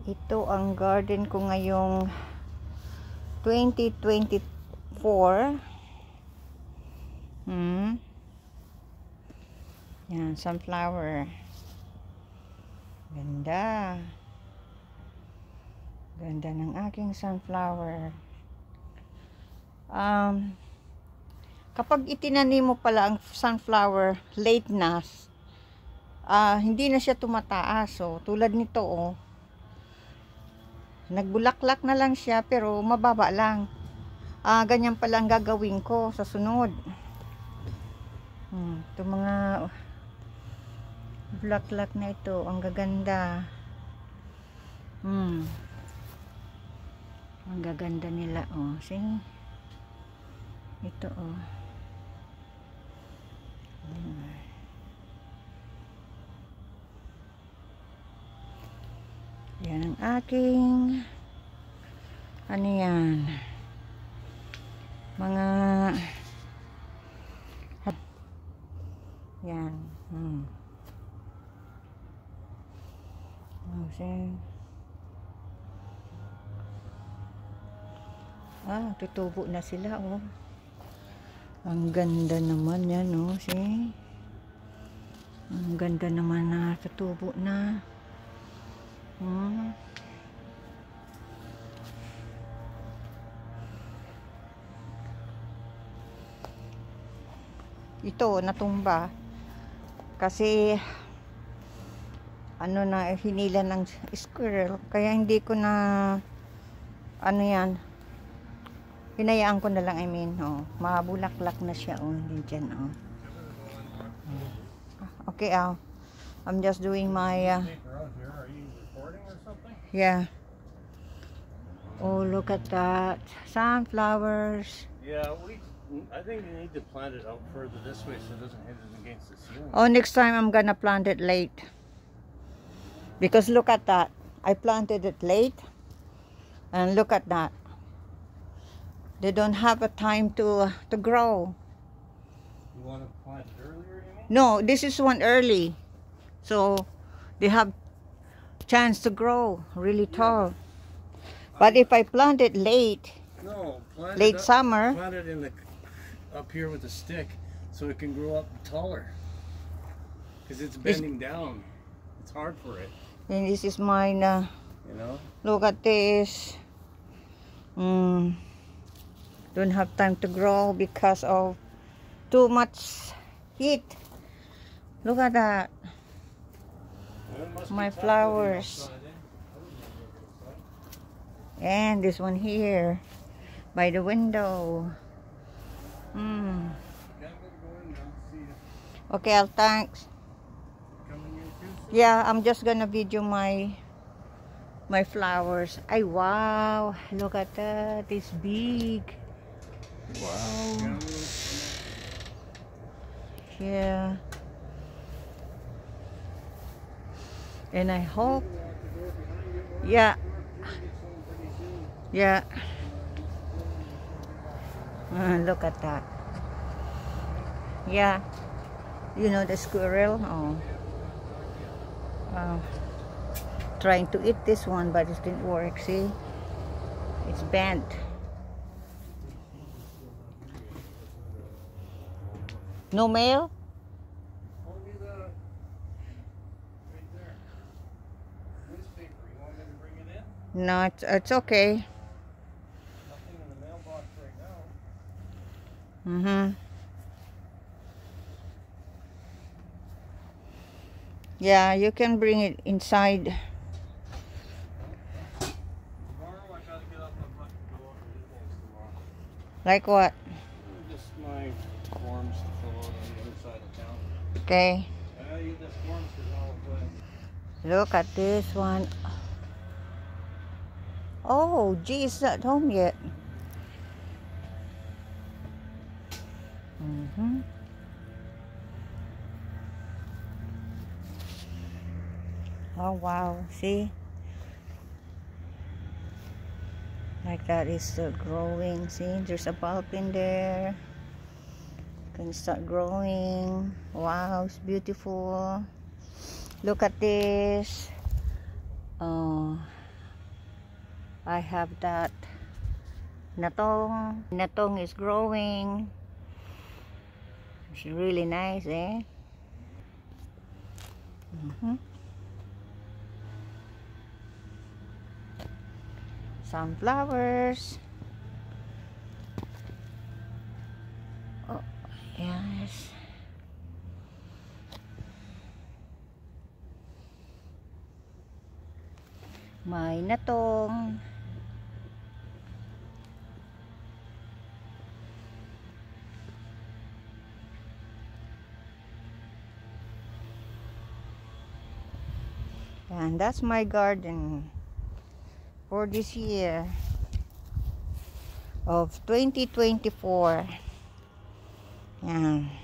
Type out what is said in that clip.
Ito ang garden ko ngayong 2024. Yan, sunflower. Ganda. Ganda ng aking sunflower. Kapag itinanim mo pala ang sunflower late na, hindi na siya tumataas. So, tulad nito, oh. Nagbulaklak na lang siya, pero mababa lang. Ganyan pala ang gagawin ko sa sunod. Ito mga bulaklak na ito, ang gaganda. Ang gaganda nila, oh. See? Ito, oh. Yan ang aking ano yan, mga yan. Okay. Tutubo na sila, oh. Ang ganda naman yan, oh. See? Ang ganda naman na tutubo na. Ito natumba kasi ano na, hinila ng squirrel, kaya hindi ko na ano yan, hinayaan ko na lang. Oh, mabulaklak na siya, oh. Hindi dyan, oh. Okay, I'm just doing my yeah. Oh, look at that. Sunflowers. Yeah, I think you need to plant it out further this way so it doesn't hit it against the ceiling. Oh, next time I'm gonna plant it late. Because look at that. I planted it late. And look at that. They don't have a time to grow. You want to plant it earlier, you mean? No, this is one early. So, they have chance to grow really tall. But if I plant it late, late summer, plant it in up here with a stick so it can grow up taller, because it's bending down. It's hard for it. And this is mine. You know. Look at this. Don't have time to grow because of too much heat. Look at that. My flowers. And this one here by the window. Okay, I'll thanks. Yeah, I'm just gonna video my flowers. Ay, wow, look at that. It's big. Wow. Yeah. And I hope, yeah. Look at that. Yeah. You know the squirrel? Trying to eat this one, but it didn't work. See? It's bent. No mail? Only the right there. Newspaper. You want me to bring it in? No, it's okay. Nothing in the mailbox right now. Yeah, you can bring it inside. Tomorrow I gotta get up and go over to things tomorrow. Like what? Just my forms to fill out on the other side of town. Okay. I use the forms because I'll Look at this one. Oh, G is not home yet. Oh wow, see? Like that is still growing. See, there's a bulb in there. Can start growing. Wow, it's beautiful. Look at this. Oh, I have that natong. Natong is growing. It's really nice, eh? Sunflowers. Oh, yes. May natong. And that's my garden for this year of 2024. Yan.